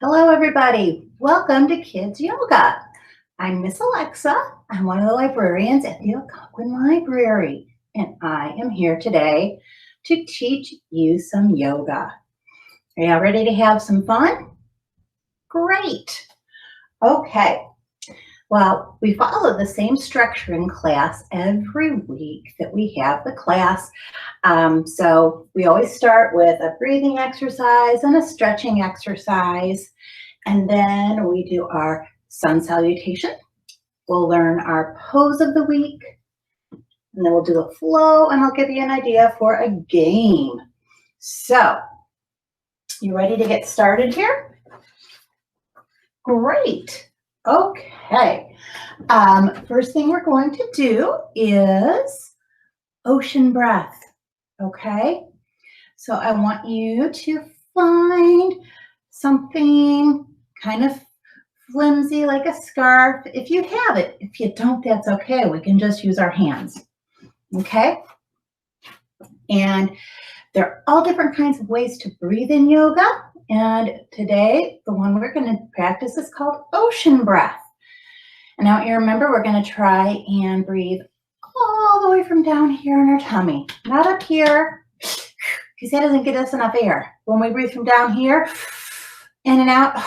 Hello, everybody. Welcome to Kids Yoga. I'm Miss Alexa. I'm one of the librarians at the Algonquin Library, and I am here today to teach you some yoga. Are y'all ready to have some fun? Great. Okay. Well, we follow the same structure in class every week that we have the class. So we always start with a breathing exercise and a stretching exercise. And then we do our sun salutation. We'll learn our pose of the week. And then we'll do a flow, and I'll give you an idea for a game. So, you ready to get started here? Great. Okay. First thing we're going to do is ocean breath. Okay. So I want you to find something kind of flimsy like a scarf if you have it. If you don't, that's okay. We can just use our hands. Okay? And there are all different kinds of ways to breathe in yoga. And today, the one we're going to practice is called ocean breath. And now you remember, we're going to try and breathe all the way from down here in our tummy, not up here, because that doesn't get us enough air. When we breathe from down here, in and out,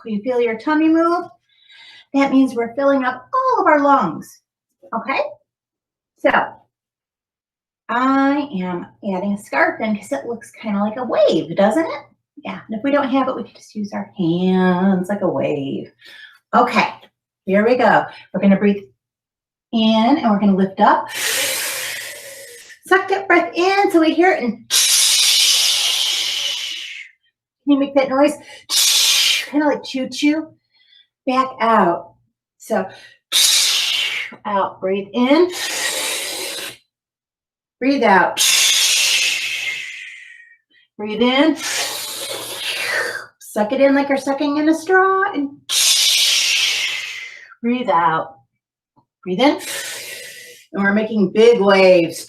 you feel your tummy move. That means we're filling up all of our lungs. Okay? So, I am adding a scarf in because it looks kind of like a wave, doesn't it? Yeah, and if we don't have it, we can just use our hands like a wave. Okay, here we go. We're going to breathe in and we're going to lift up. Suck that breath in so we hear it, and can you make that noise? Kind of like choo-choo. Back out. So out, breathe in. Breathe out. Breathe in. Suck it in like you're sucking in a straw, and breathe out. Breathe in. And we're making big waves.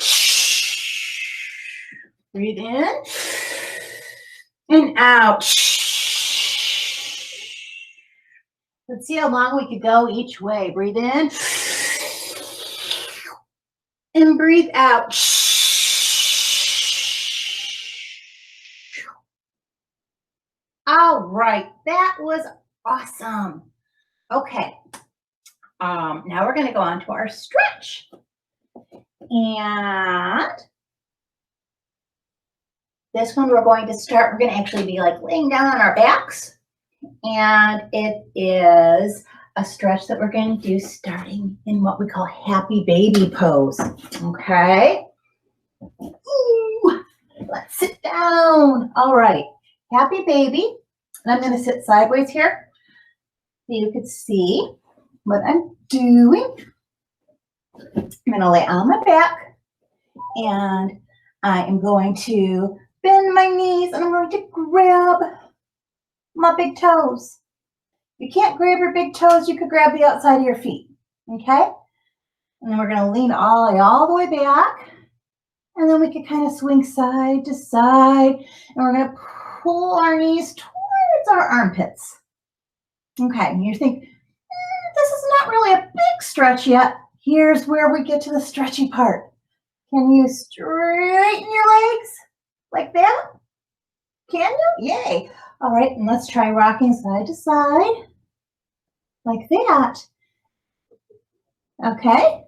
Breathe in and out. Let's see how long we could go each way. Breathe in and breathe out. All right, that was awesome. Okay, now we're going to go on to our stretch. And this one we're going to actually be like laying down on our backs. And it is a stretch that we're going to do starting in what we call happy baby pose. Okay. Ooh, let's sit down. All right. Happy baby. And I'm going to sit sideways here so you can see what I'm doing. I'm going to lay on my back, and I am going to bend my knees, and I'm going to grab my big toes. You can't grab your big toes, you could grab the outside of your feet, okay? And then we're going to lean all the way back, and then we can kind of swing side to side, and we're going to pull our knees towards our armpits. Okay, and you think, this is not really a big stretch yet. Here's where we get to the stretchy part. Can you straighten your legs like that? Can you? Yay. All right, and let's try rocking side to side like that. Okay.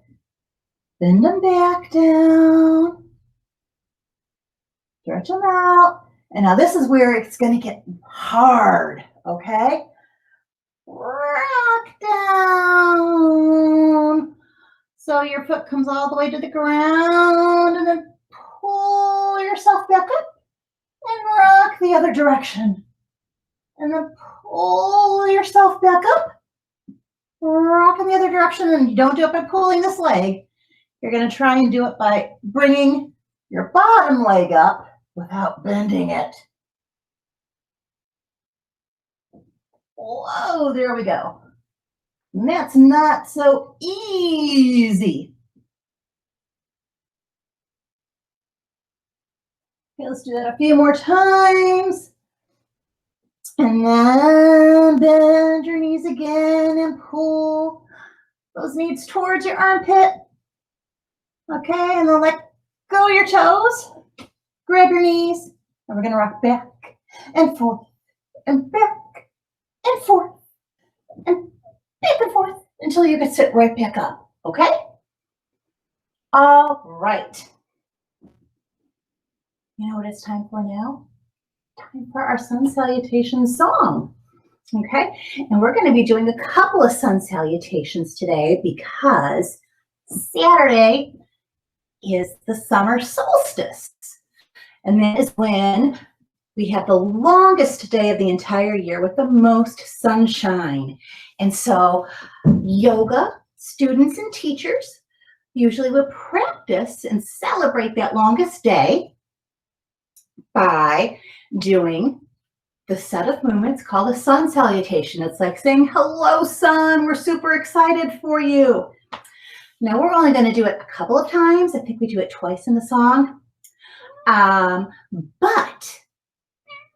Bend them back down. Stretch them out. And now this is where it's going to get hard, okay? Rock down. So your foot comes all the way to the ground, and then pull yourself back up and rock the other direction. And then pull yourself back up, rock in the other direction, and you don't do it by pulling this leg. You're going to try and do it by bringing your bottom leg up without bending it. Whoa, there we go. And that's not so easy. Okay, let's do that a few more times. And then bend your knees again and pull those knees towards your armpit. Okay, and then let go of your toes. Grab your knees, and we're going to rock back and forth and back and forth and back and forth until you can sit right back up. Okay? All right. You know what it's time for now? Time for our sun salutation song. Okay? And we're going to be doing a couple of sun salutations today because Saturday is the summer solstice. And that is when we have the longest day of the entire year with the most sunshine. And so yoga students and teachers usually will practice and celebrate that longest day by doing the set of movements called a sun salutation. It's like saying, hello, sun, we're super excited for you. Now, we're only going to do it a couple of times. I think we do it twice in the song. But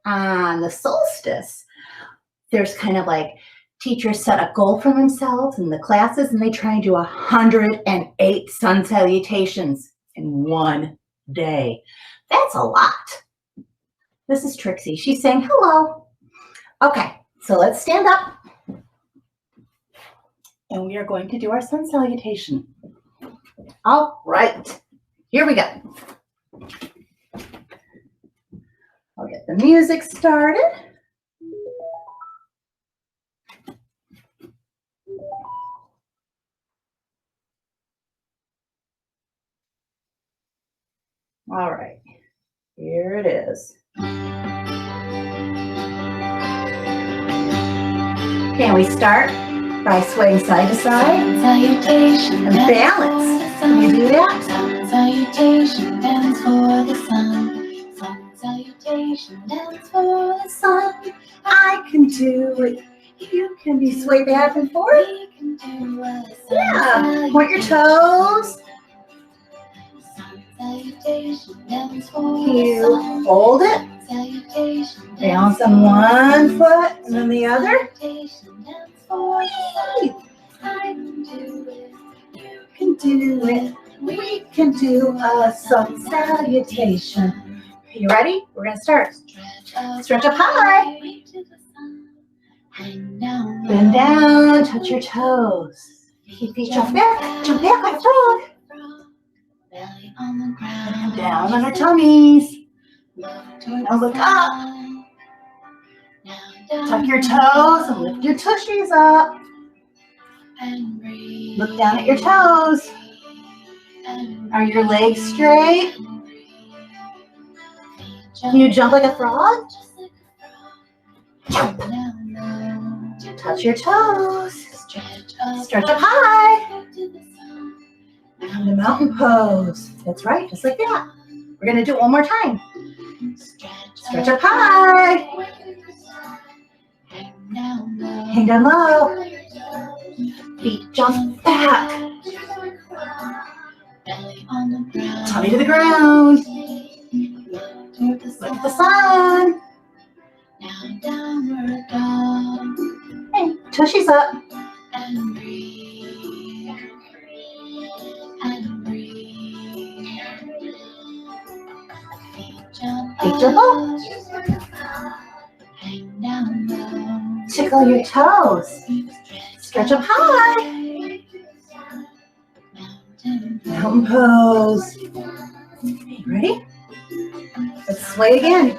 on the solstice, there's kind of like teachers set a goal for themselves in the classes, and they try and do 108 sun salutations in one day. That's a lot. This is Trixie. She's saying hello. Okay, so let's stand up. And we are going to do our sun salutation. All right, here we go. I'll get the music started. All right, here it is. Can we start by swaying side to side Salutation and balance? Can you do that? Sun salutation, dance for the sun. Sun salutation, dance for the sun. I can do it. You can be sway back and forth. We can do a sun Yeah, point your toes. Sun salutation, dance for Can the you sun. hold it? Sun salutation, Balance on one foot and then the other. Salutation, dance for the sun. I can do it. You Can do it. We can do a sun salutation. Are you ready? We're going to start. Stretch up high. Bend down, touch your toes. Keep feet jump back like a frog. And down on our tummies. Now look up. Tuck your toes and lift your tushies up. Look down at your toes. Are your legs straight? Can you jump like a frog? Jump. Touch your toes. Stretch up high. And the mountain pose. That's right, just like that. We're going to do it one more time. Stretch up high. Hang down low. Feet jump back. Tummy to the ground. Look at the sun. Hey, tushies up. Feet jump up. Tickle your toes. Stretch up high. Mountain pose. Okay, ready? Let's sway again.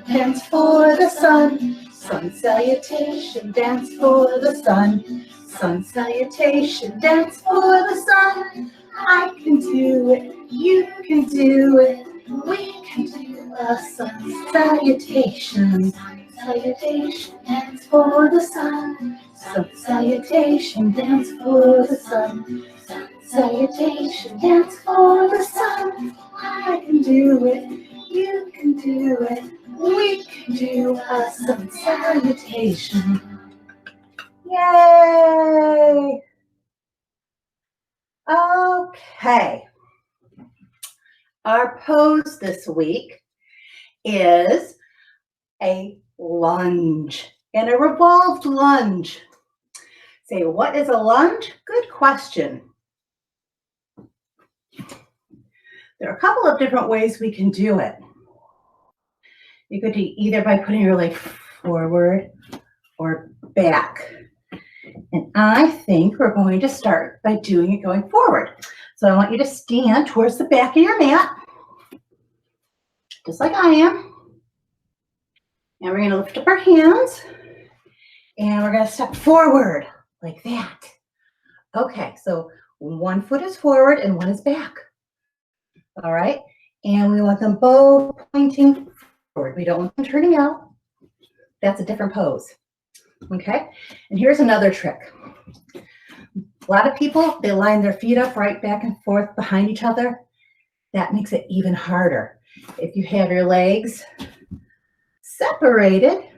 Dance for the sun. Sun salutation. Dance for the sun. Sun salutation. Dance for the sun. I can do it. You can do it. We can do a sun salutation. Salutation. Dance for the sun. Sun salutation. Dance for the sun. Salutation, dance for the sun. I can do it, you can do it. We can do a sun salutation. Yay! Okay. Our pose this week is a lunge and a revolved lunge. Say, what is a lunge? Good question. There are a couple of different ways we can do it. You could do either by putting your leg forward or back. And I think we're going to start by doing it going forward. So I want you to stand towards the back of your mat, just like I am. And we're going to lift up our hands and we're going to step forward like that. Okay, so one foot is forward and one is back. All right, and we want them both pointing forward. We don't want them turning out. That's a different pose. Okay, and here's another trick. A lot of people, they line their feet up right back and forth behind each other. That makes it even harder. If you have your legs separated,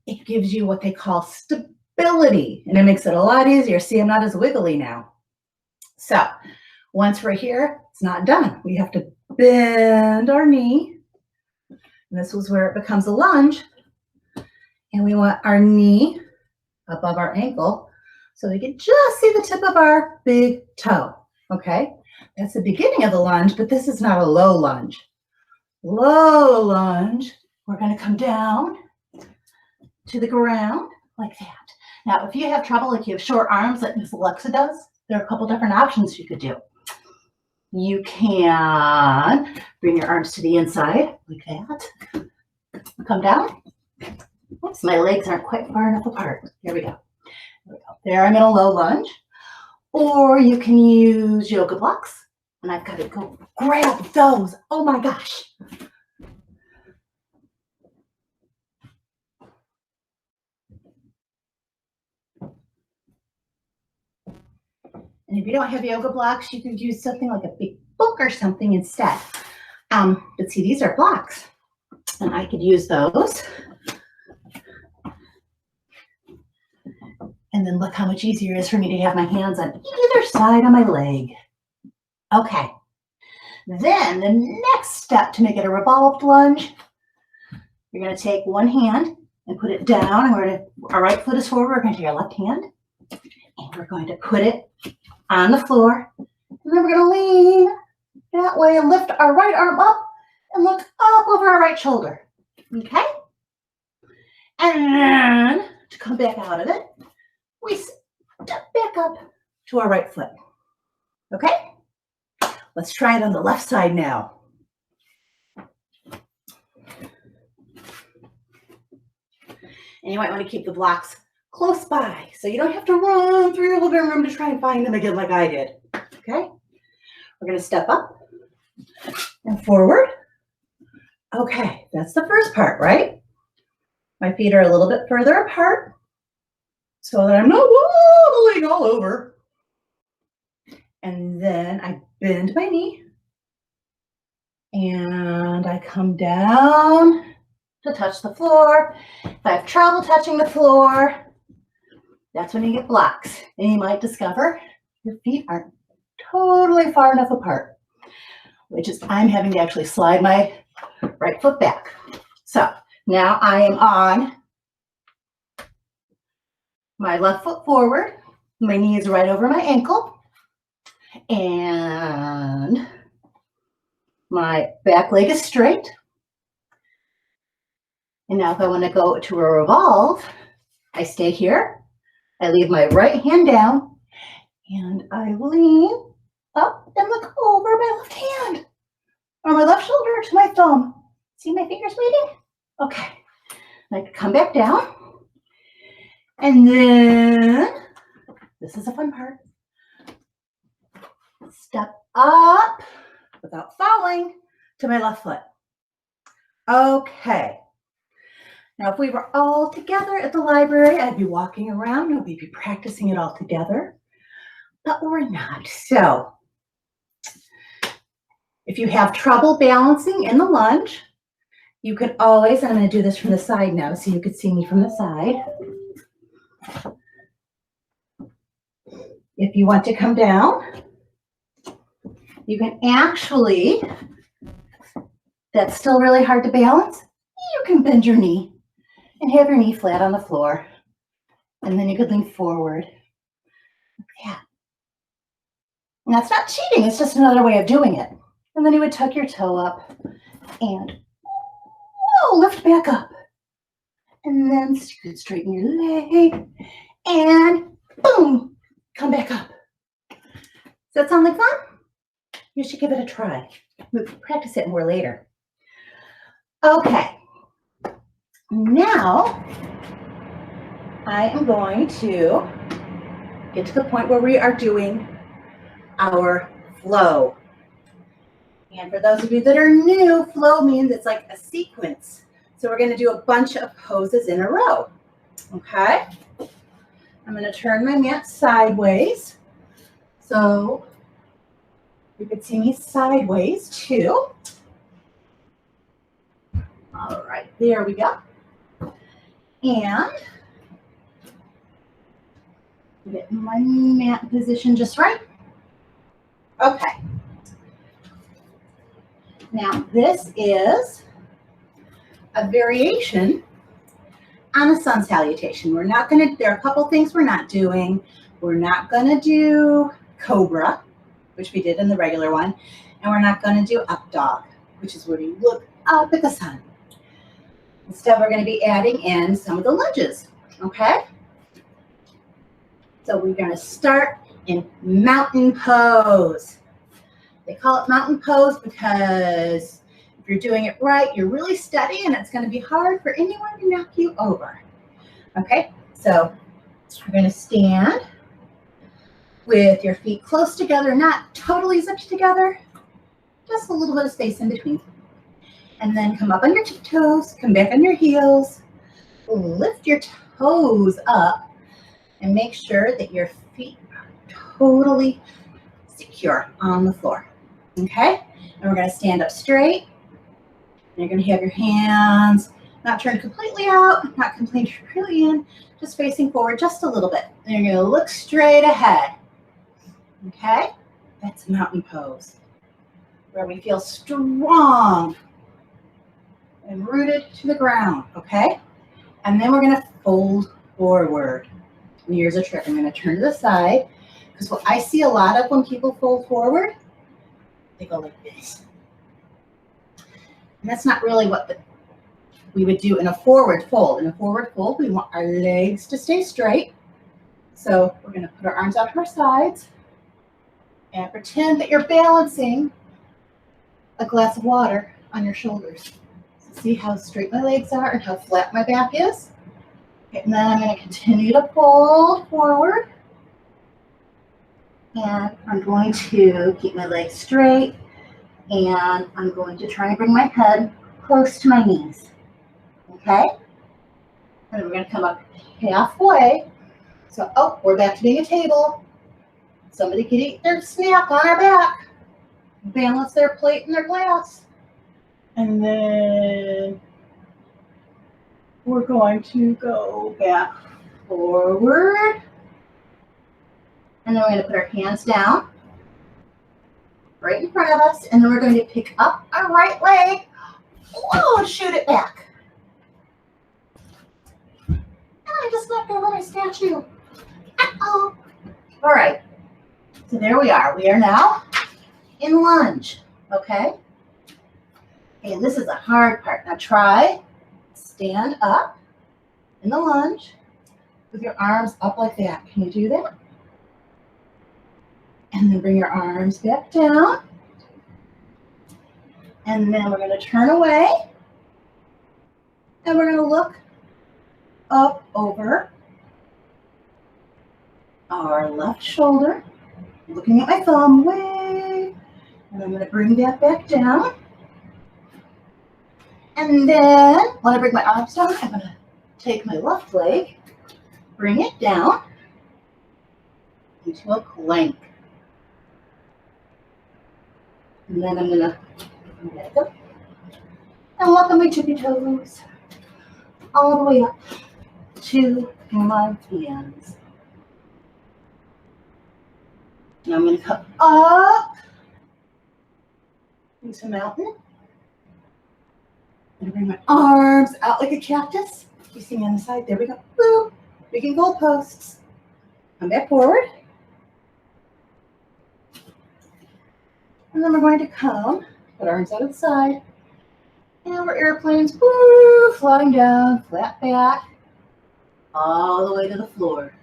it gives you what they call stability, and it makes it a lot easier. See, I'm not as wiggly now. So once we're here, it's not done. We have to bend our knee, and this is where it becomes a lunge, and we want our knee above our ankle so we can just see the tip of our big toe, okay? That's the beginning of the lunge, but this is not a low lunge. Low lunge, we're gonna come down to the ground like that. Now, if you have trouble, like you have short arms like Miss Alexa does, there are a couple different options you could do. You can bring your arms to the inside like that. Come down. Oops, my legs aren't quite far enough apart. There we go. There, I'm in a low lunge. Or you can use yoga blocks. And I've got to go grab those. Oh my gosh. And if you don't have yoga blocks, you could use something like a big book or something instead. But see, these are blocks. And I could use those. And then look how much easier it is for me to have my hands on either side of my leg. Okay. Then the next step to make it a revolved lunge, you're going to take one hand and put it down. And our right foot is forward. We're going to take our left hand and we're going to put it on the floor. And then we're going to lean that way and lift our right arm up and look up over our right shoulder. Okay? And then to come back out of it, we step back up to our right foot. Okay? Let's try it on the left side now. And you might want to keep the blocks close by so you don't have to run through your living room to try and find them again like I did. Okay? We're going to step up and forward. Okay, that's the first part, right? My feet are a little bit further apart so that I'm not wobbling all over. And then I bend my knee and I come down to touch the floor. If I have trouble touching the floor, that's when you get blocks. And you might discover your feet aren't totally far enough apart, which is I'm having to actually slide my right foot back. So now I am on my left foot forward. My knee is right over my ankle. And my back leg is straight. And now if I want to go to a revolve, I stay here. I leave my right hand down and I lean up and look over my left hand or my left shoulder to my thumb. See my fingers waiting? Okay. I can come back down. And then, this is a fun part. Step up without falling to my left foot. Okay. Now, if we were all together at the library, I'd be walking around and we'd be practicing it all together, but we're not. So if you have trouble balancing in the lunge, you can always, and I'm going to do this from the side now so you could see me from the side. If you want to come down, you can actually, that's still really hard to balance, you can bend your knee and have your knee flat on the floor. And then you could lean forward. Yeah. And that's not cheating, it's just another way of doing it. And then you would tuck your toe up and whoa, lift back up. And then you could straighten your leg and boom, come back up. Does that sound like fun? You should give it a try. We'll practice it more later. Okay. Now I am going to get to the point where we are doing our flow. And for those of you that are new, flow means it's like a sequence. So we're going to do a bunch of poses in a row. Okay? I'm going to turn my mat sideways. So you can see me sideways too. All right, there we go. And get my mat position just right. Okay. Now this is a variation on a sun salutation. We're not going to, there are a couple things we're not doing. We're not going to do cobra, which we did in the regular one, and we're not going to do up dog, which is where you look up at the sun. Instead, we're going to be adding in some of the lunges, okay? So we're going to start in mountain pose. They call it mountain pose because if you're doing it right, you're really steady and it's going to be hard for anyone to knock you over. Okay, so we're going to stand with your feet close together, not totally zipped together, just a little bit of space in between. And then come up on your tiptoes, come back on your heels, lift your toes up, and make sure that your feet are totally secure on the floor. Okay? And we're going to stand up straight. And you're going to have your hands not turned completely out, not completely in, just facing forward just a little bit. And you're going to look straight ahead. Okay? That's mountain pose, where we feel strong and rooted to the ground. Okay? And then we're going to fold forward. And here's a trick. I'm going to turn to the side, because what I see a lot of when people fold forward, they go like this. And that's not really what we would do in a forward fold. In a forward fold, we want our legs to stay straight. So we're going to put our arms out to our sides and pretend that you're balancing a glass of water on your shoulders. So see how straight my legs are and how flat my back is? And then I'm going to continue to fold forward. And I'm going to keep my legs straight. And I'm going to try and bring my head close to my knees. Okay? And then we're going to come up halfway. So, oh, we're back to being a table. Somebody could eat their snack on our back. Balance their plate and their glass. And then we're going to go back forward. And then we're going to put our hands down right in front of us. And then we're going to pick up our right leg. Whoa, shoot it back. And I just knocked over my statue. Uh-oh. All right. So there we are. We are now in lunge. Okay? And this is the hard part. Now try stand up in the lunge with your arms up like that. Can you do that? And then bring your arms back down. And then we're going to turn away. And we're going to look up over our left shoulder. Looking at my thumb, way. And I'm going to bring that back down. And then when I bring my arms down, I'm going to take my left leg, bring it down into a plank. And then I'm going to let go and walk on my tippy toes all the way up to my hands. And I'm going to come up into mountain. I'm gonna bring my arms out like a cactus. You see me on the side? There we go. Boop. Making goalposts. Come back forward. And then we're going to come, put our arms out of the side. And we're airplanes, woo, flying down, flat back, all the way to the floor.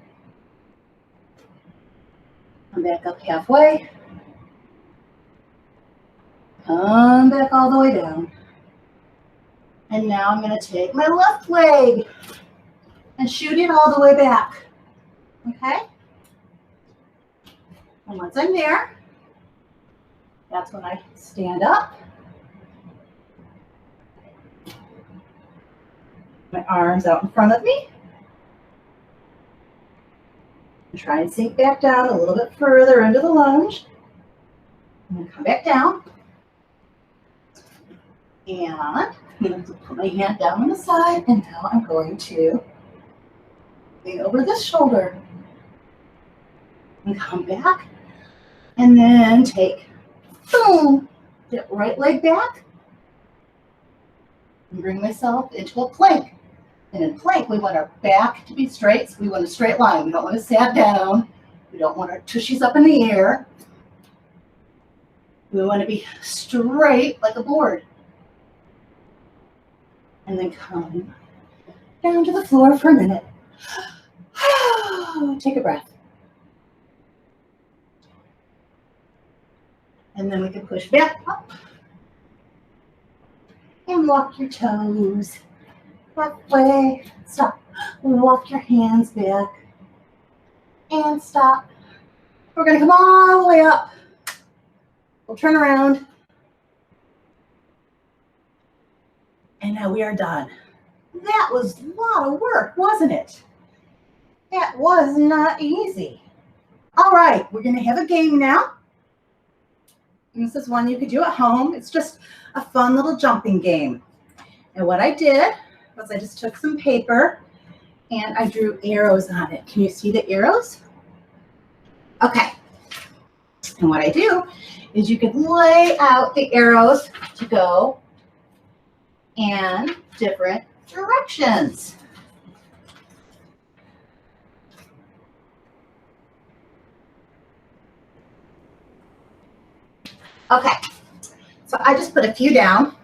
Come back up halfway. Come back all the way down. And now I'm going to take my left leg and shoot it all the way back. Okay? And once I'm there, that's when I stand up. My arms out in front of me. And try and sink back down a little bit further into the lunge. And then come back down. And I'm going to put my hand down on the side, and now I'm going to lean over this shoulder and come back, and then take, boom, get right leg back, and bring myself into a plank. And in plank, we want our back to be straight, so we want a straight line. We don't want to sat down. We don't want our tushies up in the air. We want to be straight like a board. And then come down to the floor for a minute. Take a breath. And then we can push back up and walk your toes. Halfway, stop. Walk your hands back and stop. We're going to come all the way up. We'll turn around. And now we are done. That was a lot of work, wasn't it? That was not easy. All right, we're going to have a game now. And this is one you could do at home. It's just a fun little jumping game. And what I did was I just took some paper and I drew arrows on it. Can you see the arrows? Okay. And what I do is you could lay out the arrows to go in different directions. Okay, so I just put a few down,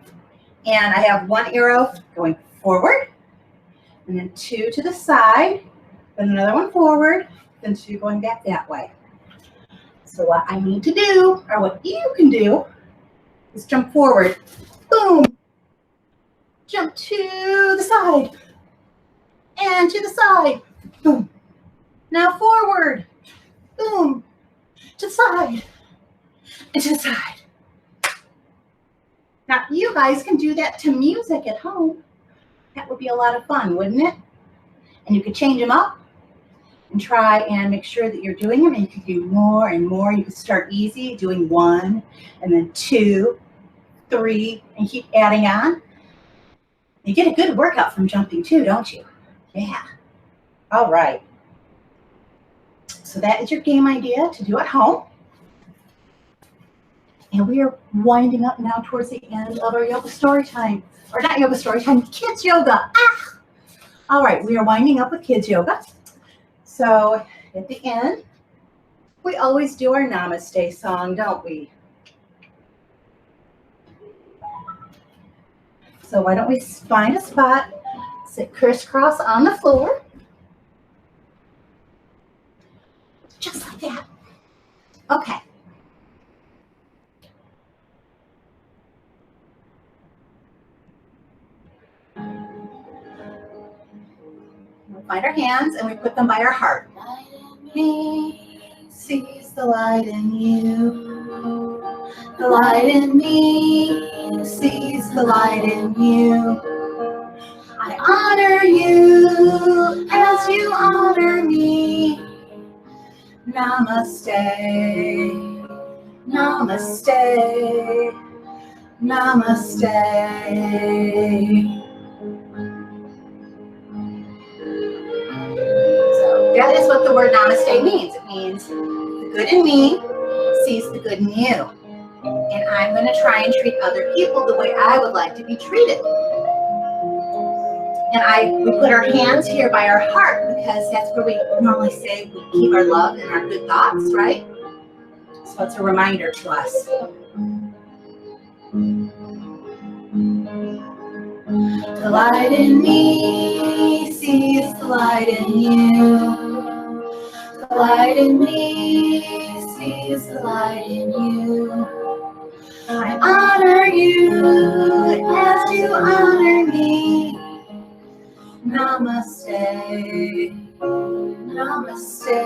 and I have one arrow going forward, and then two to the side, then another one forward, then two going back that way. So what I need to do, or what you can do, is jump forward. Boom. Jump to the side. And to the side. Boom. Now forward. Boom. To the side. And to the side. Now you guys can do that to music at home. That would be a lot of fun, wouldn't it? And you could change them up and try and make sure that you're doing them, and you could do more and more. You could start easy, doing 1 and then 2, 3, and keep adding on. You get a good workout from jumping too, don't you? Yeah. All right. So that is your game idea to do at home. And we are winding up now towards the end of our yoga story time. Or not yoga story time, kids yoga. Ah! All right, we are winding up with kids yoga. So at the end, we always do our namaste song, don't we? So why don't we find a spot, sit crisscross on the floor. Just like that. Okay. We'll find our hands and we put them by our heart. Me sees the light in you. The light in me sees the light in you. I honor you as you honor me. Namaste, namaste, namaste. So that is what the word namaste means. It means the good in me sees the good in you. And I'm going to try and treat other people the way I would like to be treated. And we put our hands here by our heart because that's where we normally say we keep our love and our good thoughts, right? So it's a reminder to us. The light in me sees the light in you. The light in me sees the light in you. I honor you as you honor me. Namaste, namaste,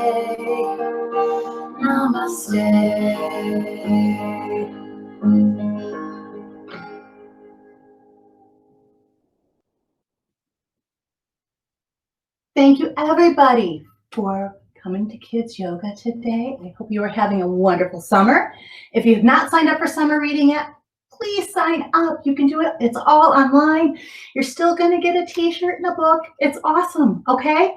namaste. Thank you, everybody, for coming to Kids Yoga today. I hope you are having a wonderful summer. If you have not signed up for summer reading yet, please sign up. You can do it. It's all online. You're still going to get a t-shirt and a book. It's awesome, okay?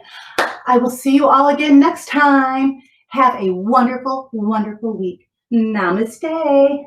I will see you all again next time. Have a wonderful, wonderful week. Namaste.